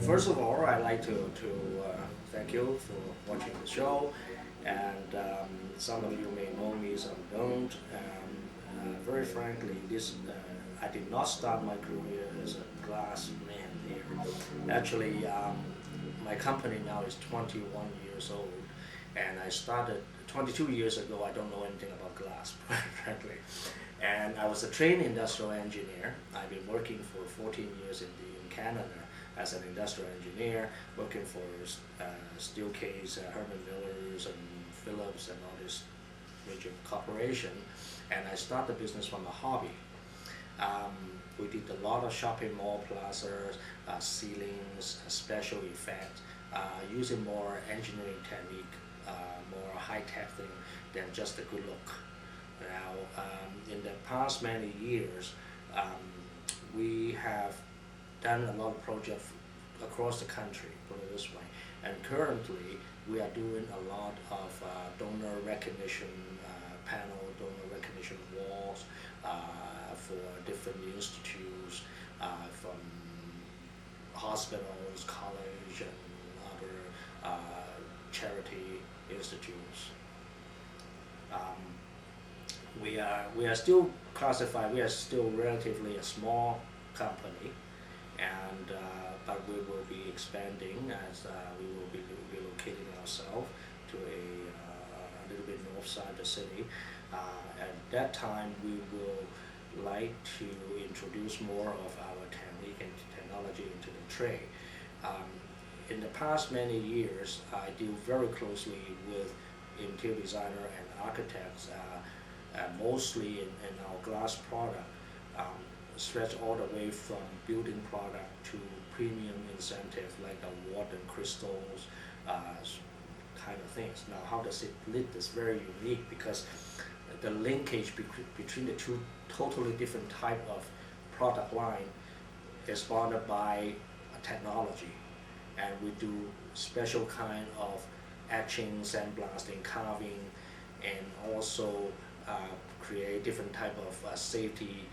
First of all, I'd like to thank you for watching the show, and some of you may know me, some don't. Very frankly, I did not start my career as a glass man here. Actually, my company now is 21 years old, and I started 22 years ago. I don't know anything about glass, frankly. And I was a trained industrial engineer. I've been working for 14 years in Canada as an industrial engineer, working for Steelcase, Herman Millers, and Phillips, and all this major corporation. And I started the business from a hobby. We did a lot of shopping mall plazas, ceilings, special effects, using more engineering technique, more high-tech thing than just a good look. Now, in the past many years, we have done a lot of projects across the country, put it this way. And currently, we are doing a lot of donor recognition panel, donor recognition walls for different institutes, from hospitals, college, and other charity institutes. We are still classified. We are still relatively a small company, and but we will be expanding as we will be relocating ourselves to a little bit north side of the city. At that time, we will like to introduce more of our technique and technology into the trade. In the past many years, I deal very closely with interior designer and architects, mostly in our glass product, stretch all the way from building product to premium incentive like award and crystals, kind of things. Now, how does it lit is very unique because the linkage between the two totally different type of product line is bonded by a technology, and we do special kind of etching, sandblasting, carving, and also create different type of safety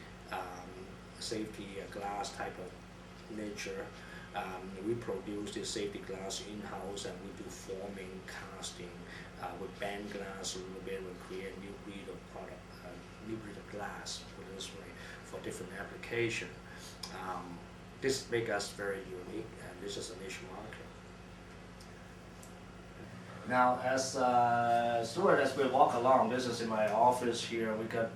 glass type of nature. We produce the safety glass in-house, and we do forming, casting, with band glass a little bit. We create new breed of product, new breed of glass, put it this way, for different application. This makes us very unique, and this is a niche market. Now, as Stuart, as we walk along, this is in my office here. We got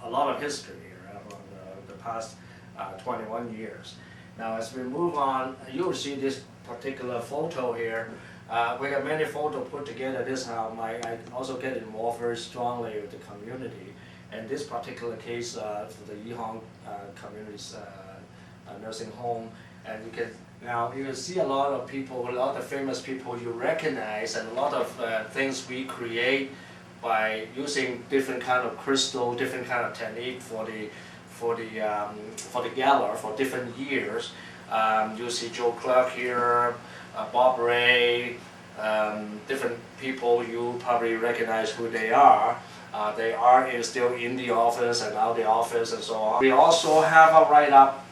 a lot of history here from the past 21 years. Now, as we move on, you will see this particular photo here. We got many photos put together. This is how I also get involved very strongly with the community. And this particular case for the Yihong community's nursing home, and you can see a lot of people, a lot of famous people you recognize, and a lot of things we create by using different kind of crystal, different kind of technique for the gala for different years. You see Joe Clark here, Bob Ray, different people you probably recognize who they are. They are still in the office and out the office and so on. We also have a write-up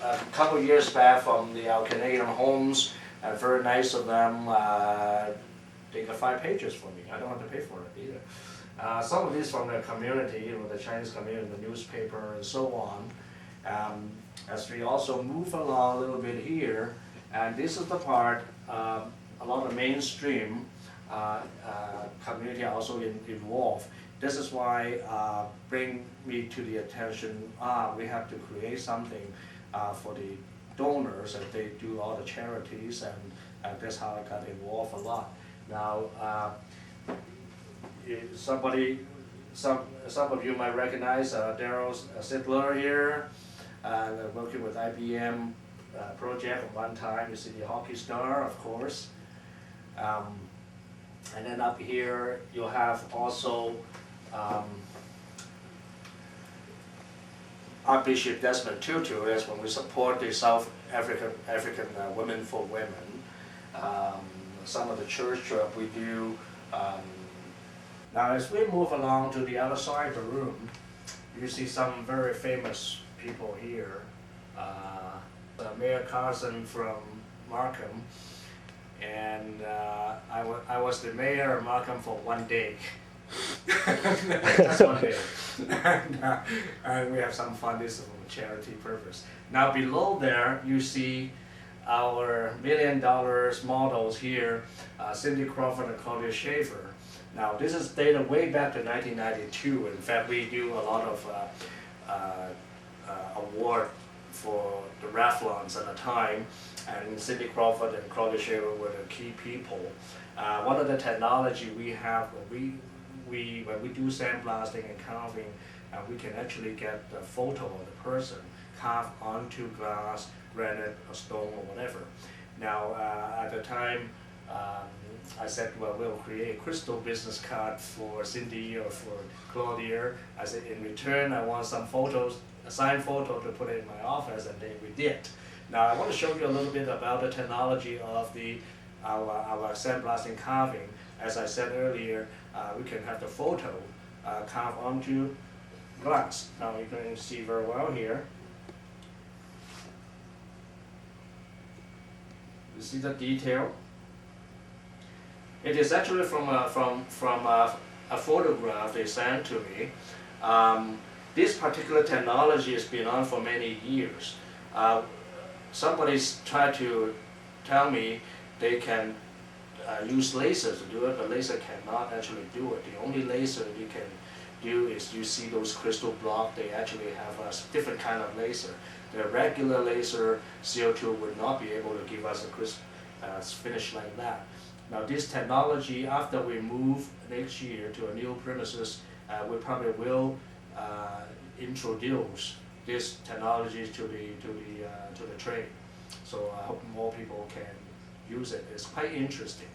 a couple years back from our Canadian homes, very nice of them. They got 5 pages for me. I don't have to pay for it either. Some of these from the community, the Chinese community, the newspaper, and so on. As we also move along a little bit here, and this is the part, a lot of mainstream community are also involved. This is why bring me to the attention, we have to create something for the donors, and they do all the charities, and that's how I got involved a lot. Now, some of you might recognize Daryl Sidler here, working with IBM project at one time. You see the hockey star, of course. And then up here, you'll have also Archbishop Desmond Tutu is when we support the South African Women for Women. Some of the church we do. Now as we move along to the other side of the room, you see some very famous people here. Mayor Carson from Markham, and I was the mayor of Markham for 1 day. Just 1 day. And we have some fun. This is for charity purpose. Now below there, you see our $1 million models here, Cindy Crawford and Claudia Schaffer. Now this is dated way back to 1992. In fact, we do a lot of award for the Revlons at the time, and Cindy Crawford and Claudia Schaffer were the key people. One of the technology we have, when we do sandblasting and carving, we can actually get the photo of the person carved onto glass, granite, or stone, or whatever. Now, at the time, I said, well, we'll create a crystal business card for Cindy or for Claudia. I said, in return, I want some photos, a signed photo to put in my office, and then we did. Now, I want to show you a little bit about the technology of our sandblasting carving. As I said earlier, we can have the photo carved onto glass. Now, you can see very well here. You see the detail? It is actually from a photograph they sent to me. This particular technology has been on for many years. Somebody's tried to tell me they can use laser to do it, but laser cannot actually do it. The only laser you can do is you see those crystal blocks, they actually have a different kind of laser. The regular laser CO2 would not be able to give us a finish like that. Now this technology, after we move next year to a new premises, we probably will introduce this technology to the trade. So I hope more people can use it. It's quite interesting.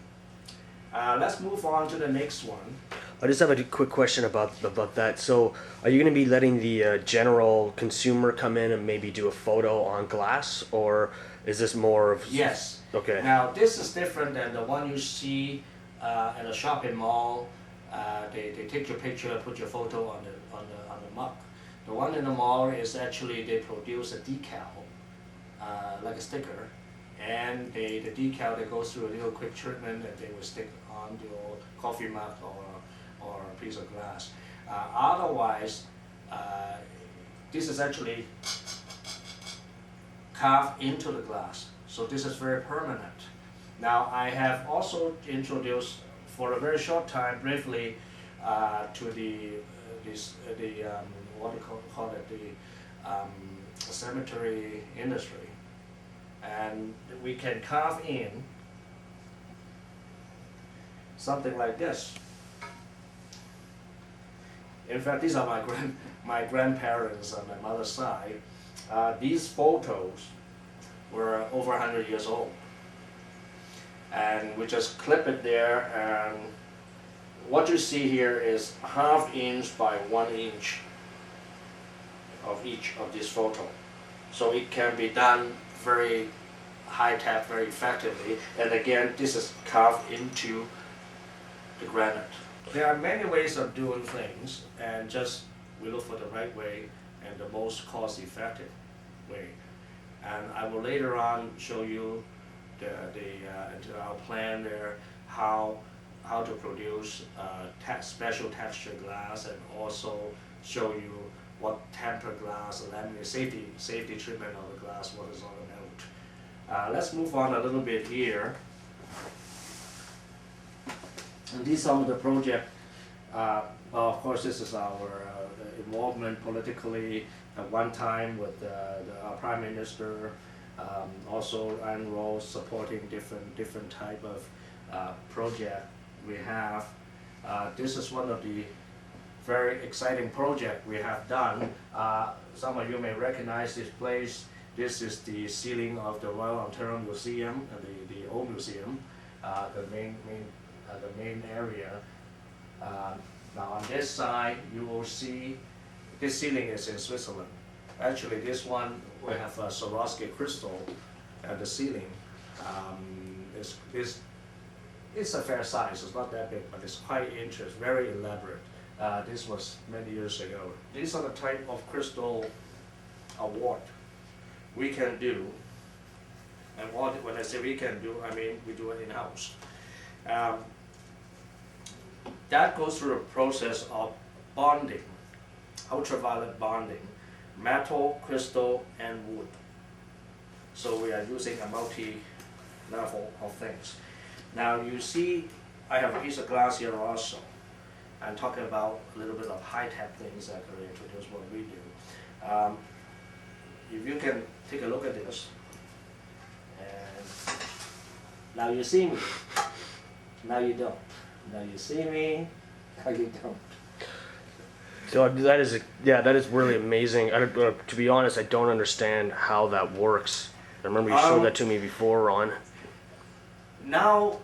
Let's move on to the next one. I just have a quick question about that. So, are you going to be letting the general consumer come in and maybe do a photo on glass, or is this more of? Yes. Okay. Now this is different than the one you see at a shopping mall. They take your picture, put your photo on the mug. The one in the mall is actually they produce a decal, like a sticker, and the decal they go through a little quick treatment that they will stick on your coffee mug or a piece of glass. Otherwise, this is actually carved into the glass, so this is very permanent. Now I have also introduced for a very short time, briefly, to the what do you call it, the cemetery industry, and we can carve in something like this. In fact, these are my grandparents on my mother's side. These photos were over 100 years old, and we just clip it there, and what you see here is 1/2 inch by 1 inch of each of these photo. So it can be done very high-tech, very effectively, and again, this is carved into the granite. There are many ways of doing things, and just we look for the right way and the most cost-effective way. And I will later on show you our plan there, how to produce special texture glass, and also show you what tempered glass and laminate safety treatment of the glass, what is all about. Let's move on a little bit here. And these are some of the project. Well, of course, this is our involvement politically at one time with our Prime Minister. Also, Ann Rose supporting different type of project we have. This is one of the very exciting project we have done. Some of you may recognize this place. This is the ceiling of the Royal Ontario Museum, the old museum, the main area. Now on this side, you will see this ceiling is in Switzerland. Actually, this one we have a Swarovski crystal at the ceiling. It's a fair size. It's not that big, but it's quite interesting, very elaborate. This was many years ago. These are the type of crystal award, we can do, and when I say we can do, I mean we do it in-house. That goes through a process of bonding, ultraviolet bonding, metal, crystal, and wood. So we are using a multi-level of things. Now you see, I have a piece of glass here also. I'm talking about a little bit of high-tech things that can introduce what we do. If you can take a look at this, and now you see me, now you don't. Now you see me, now you don't. So that is really amazing. To be honest, I don't understand how that works. I remember you showed that to me before, Ron. Now,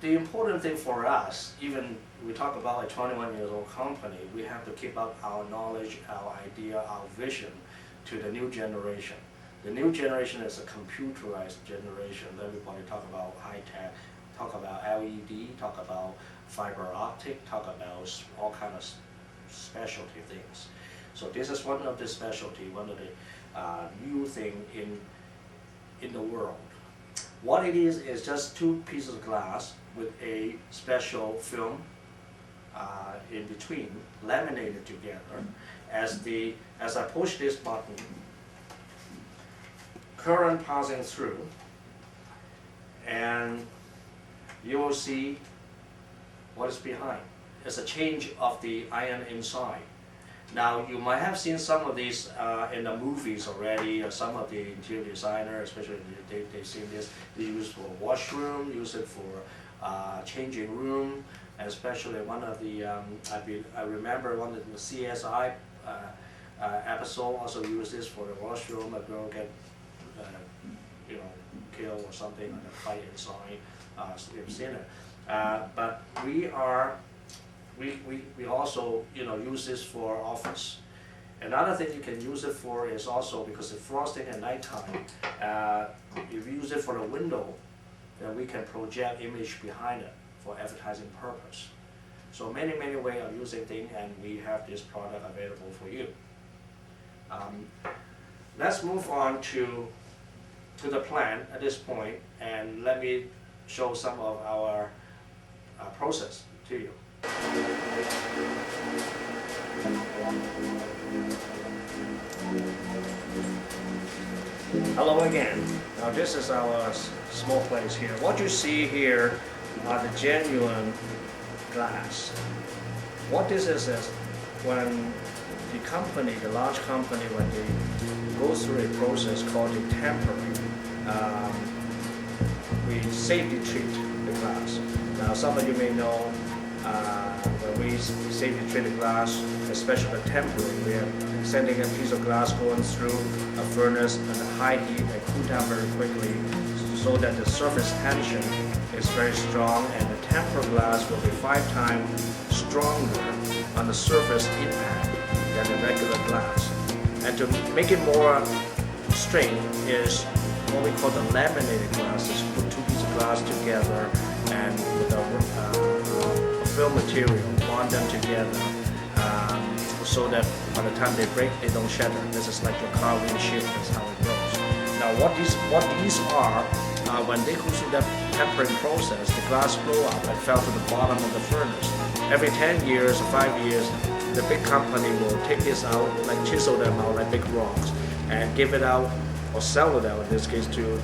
the important thing for us, even we talk about a 21-year-old company, we have to keep up our knowledge, our idea, our vision to the new generation. The new generation is a computerized generation. Everybody talk about high tech, talk about LED, talk about fiber optic, talk about all kind of specialty things. So this is one of the specialty, one of the new thing in the world. What it is just two pieces of glass with a special film in between, laminated together. As I push this button, current passing through, and you will see what is behind. It's a change of the iron inside. Now you might have seen some of these in the movies already, or some of the interior designers, especially they've seen this. They use for washroom, use it for changing room, especially one of the, I remember one of the CSI episode also used this for the washroom. A girl get killed or something, and a fight inside. You've seen it. But we also use this for office. Another thing you can use it for is also because the frosting at nighttime. If you use it for the window, then we can project image behind it for advertising purpose. So many ways of using things, and we have this product available for you. Let's move on to the plan at this point, and let me show some of our process to you. Hello again. Now this is our small place here. What you see here are the genuine glass. What this is when the large company, when they go through a process called the tempering, we safety treat the glass. Now some of you may know when we safety treat the glass, especially the tempering, we are sending a piece of glass going through a furnace at a high heat and cool down very quickly, so that the surface tension is very strong, and the tempered glass will be 5 times stronger on the surface impact than the regular glass. And to make it more straight is what we call the laminated glass. Is put 2 pieces of glass together and with a film material, bond them together so that by the time they break, they don't shatter. This is like your car windshield. That's how it goes. Now what these are, when they go through that tempering process, the glass blow up and fell to the bottom of the furnace. Every 10 years or 5 years, the big company will take this out, like chisel them out like big rocks, and give it out or sell it out in this case to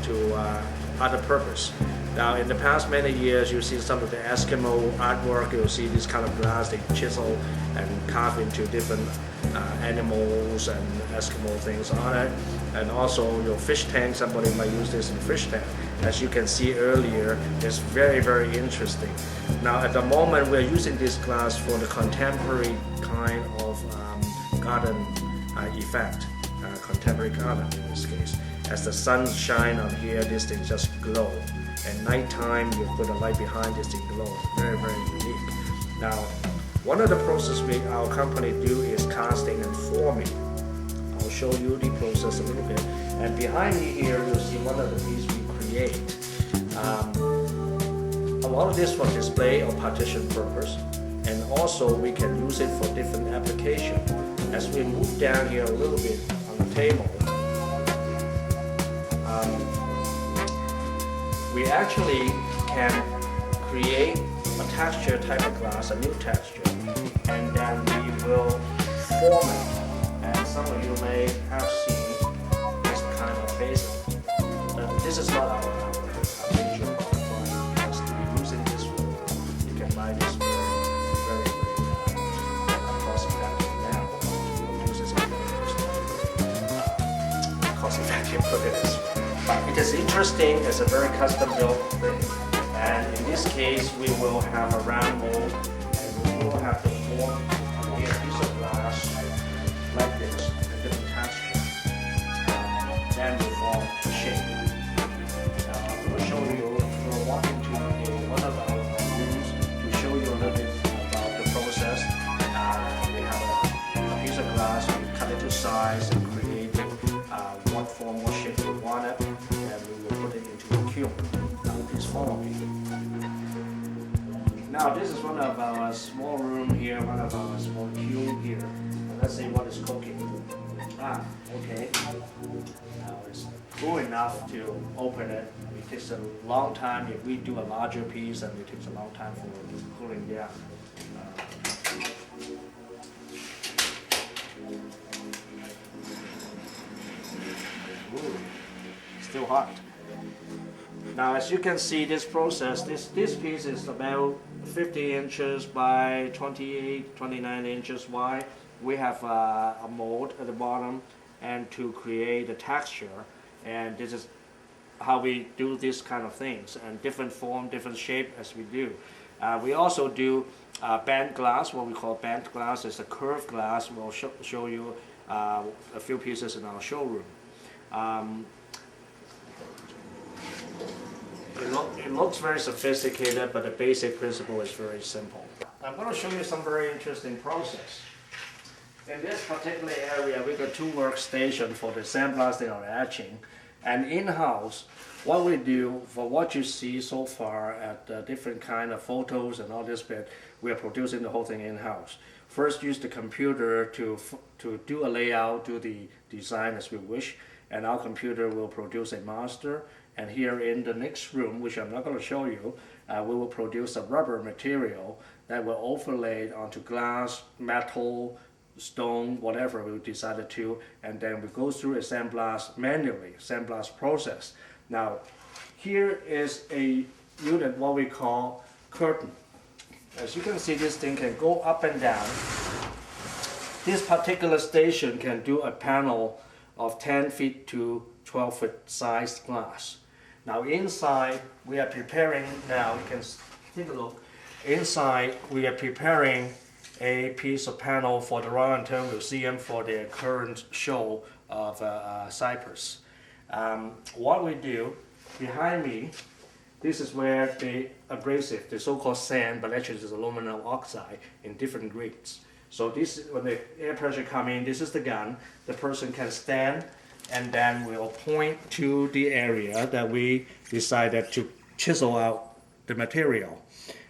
other purpose. Now in the past many years, you see some of the Eskimo artwork, you'll see this kind of glass they chisel and carve into different animals and Eskimo things on it. And also your fish tank, somebody might use this in fish tank. As you can see earlier, it's very interesting. Now at the moment, we're using this glass for the contemporary kind of garden effect, contemporary garden in this case. As the sun shines on here, this thing just glow. At nighttime, you put a light behind this thing glow. Very unique. Now, one of the processes our company do is casting and forming. I'll show you the process a little bit. And behind me here, you'll see one of the pieces we create. A lot of this for display or partition purpose, and also we can use it for different applications. As we move down here a little bit on the table, we actually can create a texture type of glass, a new texture, and then we will form it. And some of you may have seen this kind of basin. This is not our major product line. Just using this one, you can buy this very cost effective now. Use this cost effective for this. But it is interesting. It's a very custom built thing. And in this case, we will have a round mold, and we will have to form a piece of glass like this, a different texture. Then we form the shape. I'm going to show you, we're walking to one of our rooms to show you a little bit about the process. We have a piece of glass, we cut it to size and create what form, what shape we want it, and we will put it into the kiln. This form. Now this is one of our small room here, one of our small kiln here. Let's see what is cooking. Okay. Now it's cool enough to open it. It takes a long time. If we do a larger piece, and it takes a long time for cooling down. Ooh, still hot. Now, as you can see, this process, this piece is about 50 inches by 28, 29 inches wide. We have a mold at the bottom, and to create the texture, and this is how we do this kind of things, and different form, different shape as we do. We also do band glass, what we call band glass. It's a curved glass. We'll show you a few pieces in our showroom. It looks very sophisticated, but the basic principle is very simple. I'm going to show you some very interesting process. In this particular area, we got two workstations for the sandblasting or etching. And in-house, what we do, for what you see so far at different kind of photos and all this bit, we are producing the whole thing in-house. First, use the computer to do a layout, do the design as we wish, and our computer will produce a master. And here in the next room, which I'm not going to show you, we will produce a rubber material that will overlay onto glass, metal, stone, whatever we decided to, and then we go through a sandblast manually, sandblast process. Now, here is a unit, what we call curtain. As you can see, this thing can go up and down. This particular station can do a panel of 10 feet to 12 foot sized glass. Now inside, we are preparing, now you can take a look. Inside, we are preparing a piece of panel for the Royal Ontario Museum for their current show of Cyprus. What we do, behind me, this is where the abrasive, the so-called sand, but actually it's aluminum oxide in different grades. So this, when the air pressure comes in, this is the gun. The person can stand, and then we'll point to the area that we decided to chisel out the material.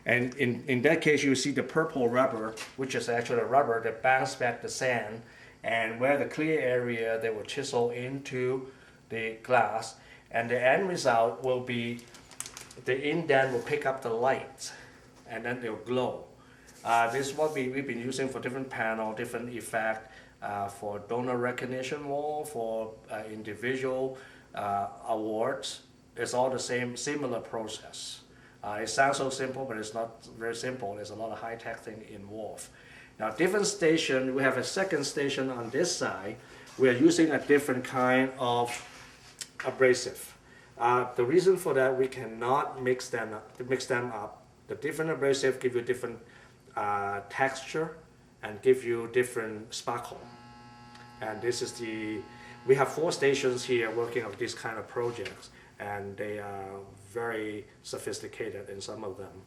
And in that case, you see the purple rubber, which is actually a rubber that bounces back the sand, and where the clear area, they will chisel into the glass, and the end result will be the indent will pick up the light, and then they'll glow. This is what we've been using for different panel, different effect, for donor recognition wall, for individual awards. It's all the same, similar process. It sounds so simple, but it's not very simple. There's a lot of high-tech thing involved. Now, different station, we have a second station on this side. We are using a different kind of abrasive. The reason for that, we cannot mix them up. The different abrasive give you different texture and give you different sparkle. And this is we have 4 stations here working on this kind of projects, and they are very sophisticated in some of them.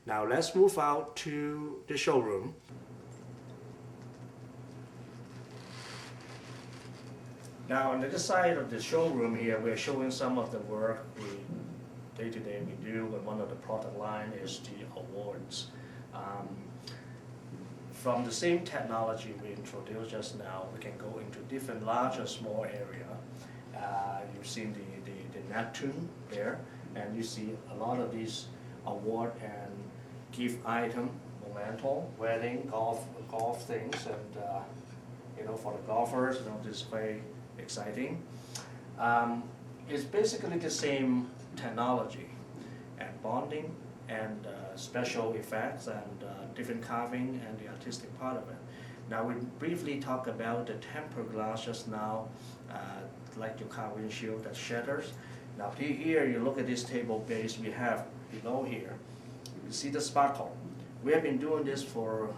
Now let's move out to the showroom. Now on the other side of the showroom here, we're showing some of the work day-to-day we do, and one of the product line is the awards. from the same technology we introduced just now, we can go into different large or small area. You've seen the Neptune there, and you see a lot of these award and gift item, memento, wedding, golf things, and for the golfers, this is very exciting. It's basically the same technology and bonding and special effects and different carving and the artistic part of it. Now we briefly talk about the tempered glass just now, like your car windshield that shatters. Now here you look at this table base we have below here. You see the sparkle. We have been doing this for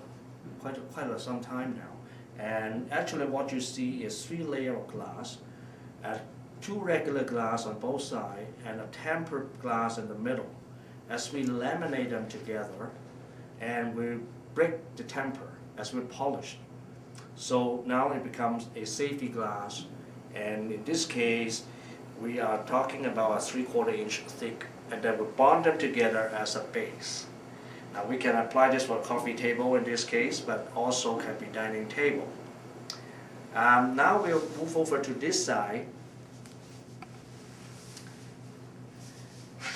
quite some time now. And actually what you see is 3 layers of glass, 2 regular glass on both sides, and a tempered glass in the middle. As we laminate them together, and we break the temper as we polish. So now it becomes a safety glass, and in this case, we are talking about a 3/4 inch thick, and then we bond them together as a base. Now we can apply this for a coffee table in this case, but also can be dining table. Now we'll move over to this side.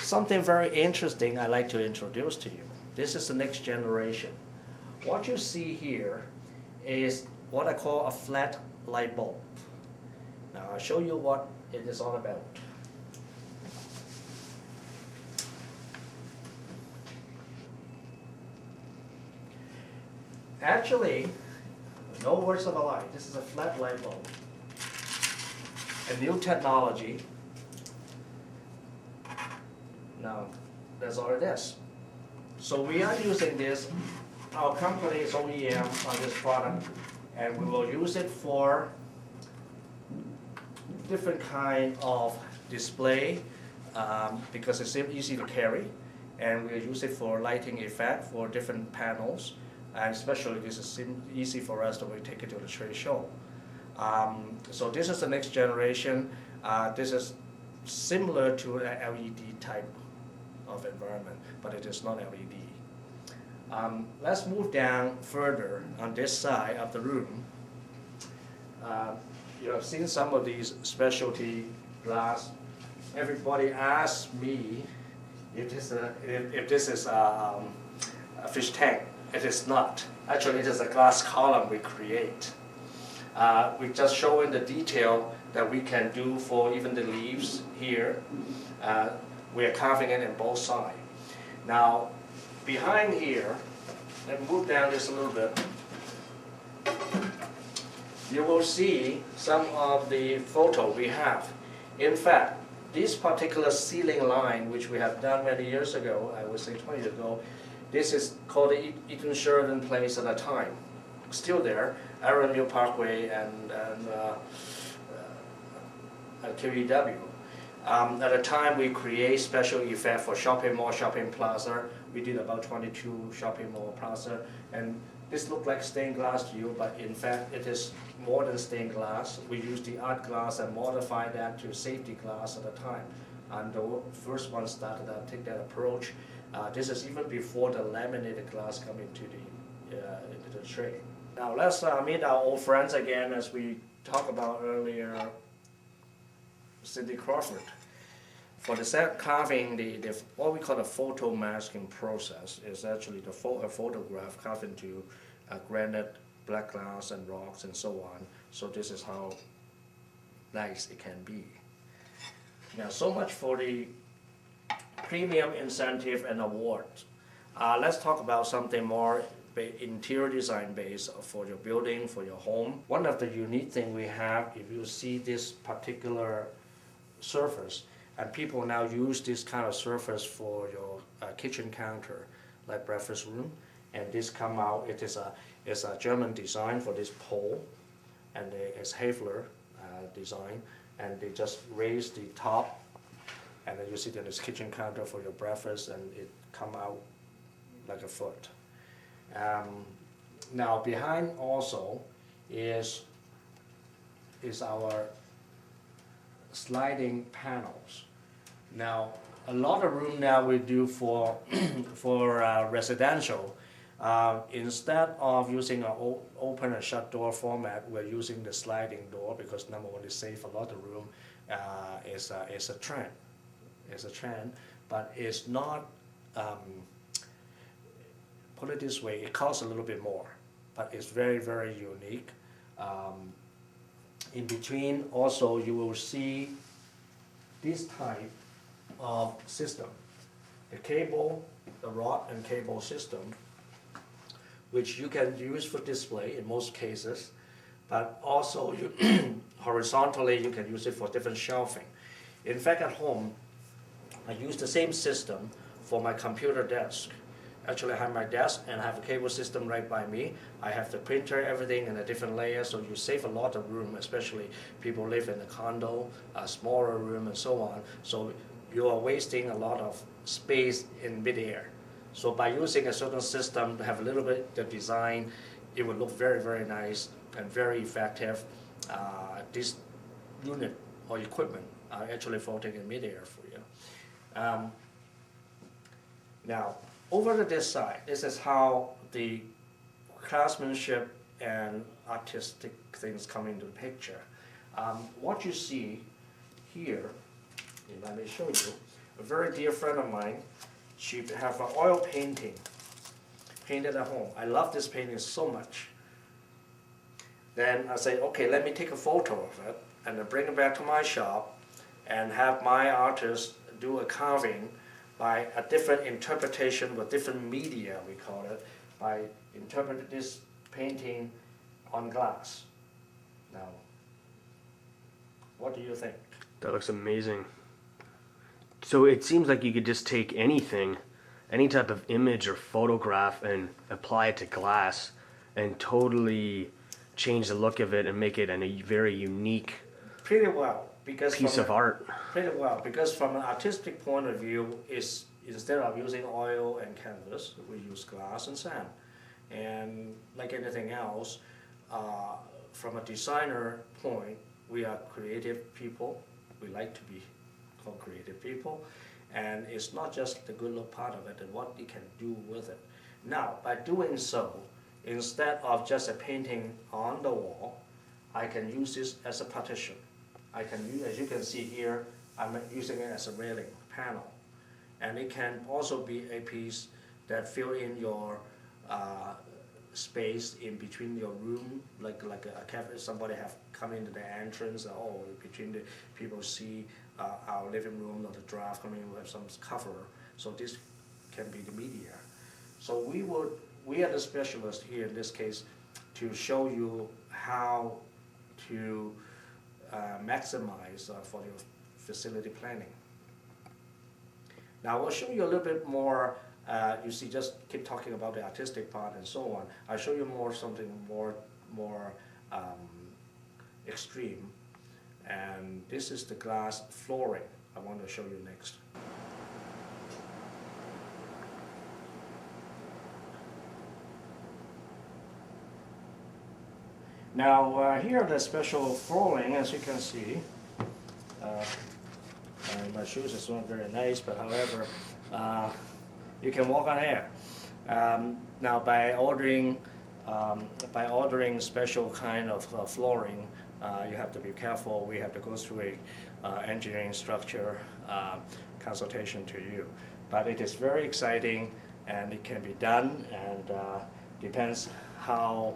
Something very interesting I'd like to introduce to you. This is the next generation. What you see here is what I call a flat light bulb. Now I'll show you what it is all about. Actually, no words of a lie, this is a flat light bulb. A new technology. Now, that's all it is. So we are using this, our company is OEM on this product, and we will use it for different kind of display because it's easy to carry, and we'll use it for lighting effect for different panels, and especially this is easy for us to take it to the trade show. So this is the next generation. This is similar to an LED type of environment, but it is not LED. Let's move down further on this side of the room. You have seen some of these specialty glass. Everybody asks me if this is a fish tank. It is not. Actually, it is a glass column we create. We just showing the detail that we can do for even the leaves here. We are carving it in both sides. Now, behind here, let me move down just a little bit. You will see some of the photo we have. In fact, this particular ceiling line, which we have done many years ago, I would say 20 years ago, this is called the Eaton Sheridan Place at the time. Still there, Aaron Mill Parkway and QEW. At the time, we create special effect for shopping mall, shopping plaza. We did about 22 shopping mall plaza, and this looked like stained glass to you, but in fact, it is more than stained glass. We used the art glass and modified that to safety glass at the time. And the first one started to take that approach. This is even before the laminated glass come into the tray. Now let's meet our old friends again, as we talked about earlier, Cindy Crawford. For the set carving, what we call the photo masking process is actually a photograph carved into granite, black glass, and rocks, and so on. So this is how nice it can be. Now, so much for the premium incentive and awards. Let's talk about something more interior design based for your building, for your home. One of the unique things we have, if you see this particular surface, and people now use this kind of surface for your kitchen counter, like breakfast room, and this come out, it's a German design for this pole, and it's Havler design, and they just raise the top, and then you sit in this kitchen counter for your breakfast, and it come out like a foot. Now behind also is our sliding panels. Now a lot of room now we do for residential. Instead of using an open and shut door format, we're using the sliding door because number one, it saves a lot of room. It's a trend. It's a trend, but it's not. Put it this way, it costs a little bit more, but it's very, very unique. In between, also, you will see this type of system, the cable, the rod and cable system, which you can use for display in most cases, but also you horizontally you can use it for different shelving. In fact, at home, I use the same system for my computer desk. Actually, I have my desk and I have a cable system right by me. I have the printer, everything in a different layer, so you save a lot of room, especially people live in a condo, a smaller room and so on. So you are wasting a lot of space in midair. So by using a certain system to have a little bit of design, it would look very, very nice and very effective. This unit or equipment are actually floating in midair for you. Now, over to this side, this is how the craftsmanship and artistic things come into the picture. What you see here, let me show you, a very dear friend of mine, she have an oil painting painted at home. I love this painting so much. Then I say, okay, let me take a photo of it and then bring it back to my shop and have my artist do a carving by a different interpretation with different media, we call it, by interpreting this painting on glass. Now, what do you think? That looks amazing. So it seems like you could just take anything, any type of image or photograph and apply it to glass and totally change the look of it and make it a very unique Pretty well, because piece of art. Pretty well, because from an artistic point of view, is instead of using oil and canvas, we use glass and sand. And like anything else, from a designer point, we are creative people. We like to be called creative people. And it's not just the good look part of it, and what you can do with it. Now, by doing so, instead of just a painting on the wall, I can use this as a partition. I can use, as you can see here, I'm using it as a railing panel. And it can also be a piece that fill in your space in between your room, like a cafe. Somebody have come into the entrance, or between the people see our living room or the draft coming, we have some cover. So this can be the media. So we are the specialist here in this case to show you how to maximize for your facility planning. Now, I'll show you a little bit more. You see, just keep talking about the artistic part and so on. I'll show you something more extreme. And this is the glass flooring I want to show you next. Now, here are the special flooring, as you can see. My shoes is not very nice, but however, you can walk on air. Now, by ordering special kind of flooring, you have to be careful. We have to go through a engineering structure consultation to you. But it is very exciting, and it can be done, and depends how,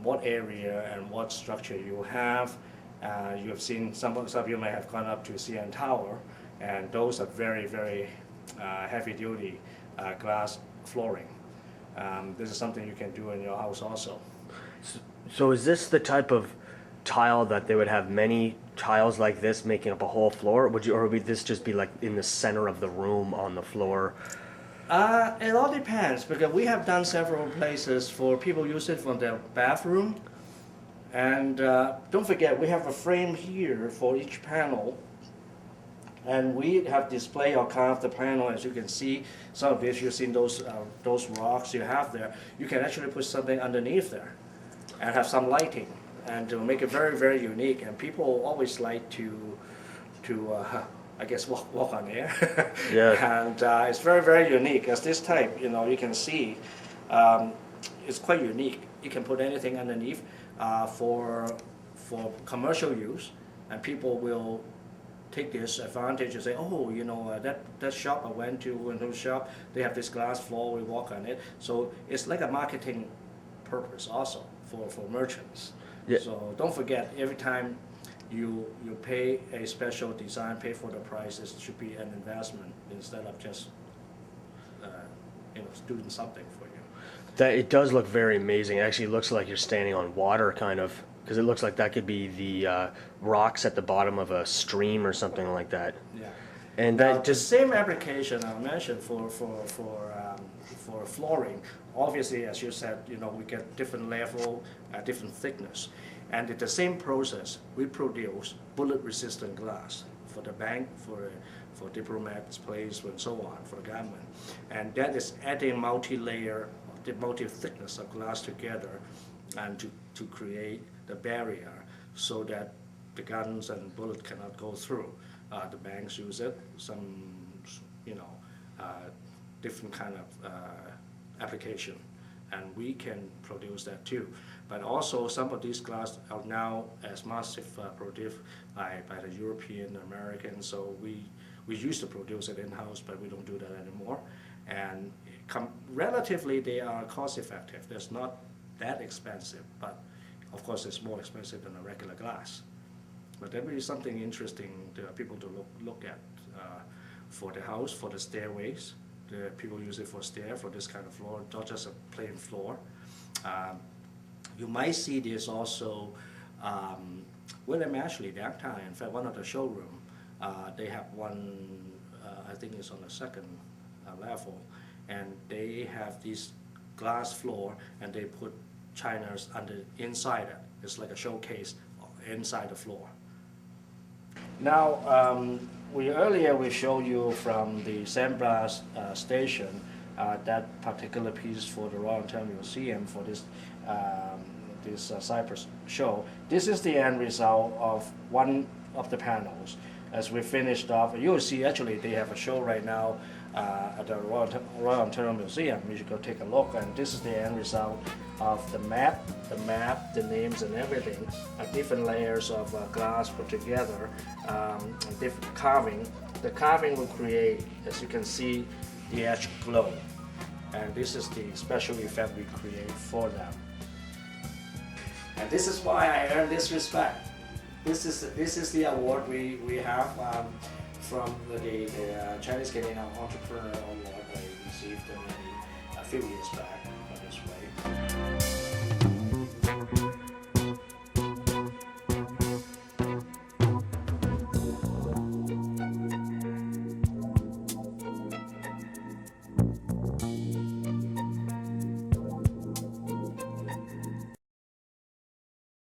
what area and what structure you have. You have seen, some of you may have gone up to CN Tower, and those are very, very heavy-duty glass flooring. This is something you can do in your house also. So is this the type of tile that they would have many tiles like this making up a whole floor? Or would this just be like in the center of the room on the floor? It all depends, because we have done several places for people use it for their bathroom. And don't forget, we have a frame here for each panel. And we have display or carved the panel, as you can see. Some of this, you've seen those rocks you have there. You can actually put something underneath there and have some lighting, and to make it very, very unique. And people always like to I guess, walk on air. Yeah. And it's very, very unique. As this type, you can see, It's quite unique. You can put anything underneath for commercial use, and people will take this advantage and say, oh, you know, that shop I went to shop, they have this glass floor, we walk on it. So it's like a marketing purpose also for merchants. Yeah. So don't forget, every time you pay a special design, pay for the price, it should be an investment instead of just doing something for you. That it does look very amazing. It actually looks like you're standing on water, kind of, because it looks like that could be the rocks at the bottom of a stream or something like that. Yeah. And Now, that the just same application I mentioned for flooring. Obviously, as you said, you know, we get different level, different thickness, and in the same process, we produce bullet-resistant glass for the bank, for diplomats' place, and so on, for the government, and that is adding multi-layer, the multi-thickness of glass together, and to create the barrier so that the guns and bullets cannot go through. The banks use it, some, different kind of application, and we can produce that too. But also some of these glass are now as massive produced by the European, Americans, so we used to produce it in-house, but we don't do that anymore. And relatively they are cost effective. It's not that expensive, but of course it's more expensive than a regular glass. But that would be something interesting to people to look at for the house, for the stairways. The people use it for stair, for this kind of floor, not just a plain floor. You might see this also, William Ashley downtown. In fact, one of the showroom, they have one, I think it's on the second level, and they have this glass floor, and they put Chinas inside it. It's like a showcase inside the floor. Now, earlier we showed you from the Sandblast station that particular piece for the Royal Ontario Museum for this Cypress show. This is the end result of one of the panels. As we finished off, you will see actually they have a show right now at the Royal Ontario Museum. You should go take a look, and this is the end result of the map, the names and everything, different layers of glass put together, different carving. The carving will create, as you can see, the edge glow, and this is the special effect we create for them. And this is why I earned this respect. This is the award we have from the Chinese Canadian Entrepreneur Award I received a few years back this way.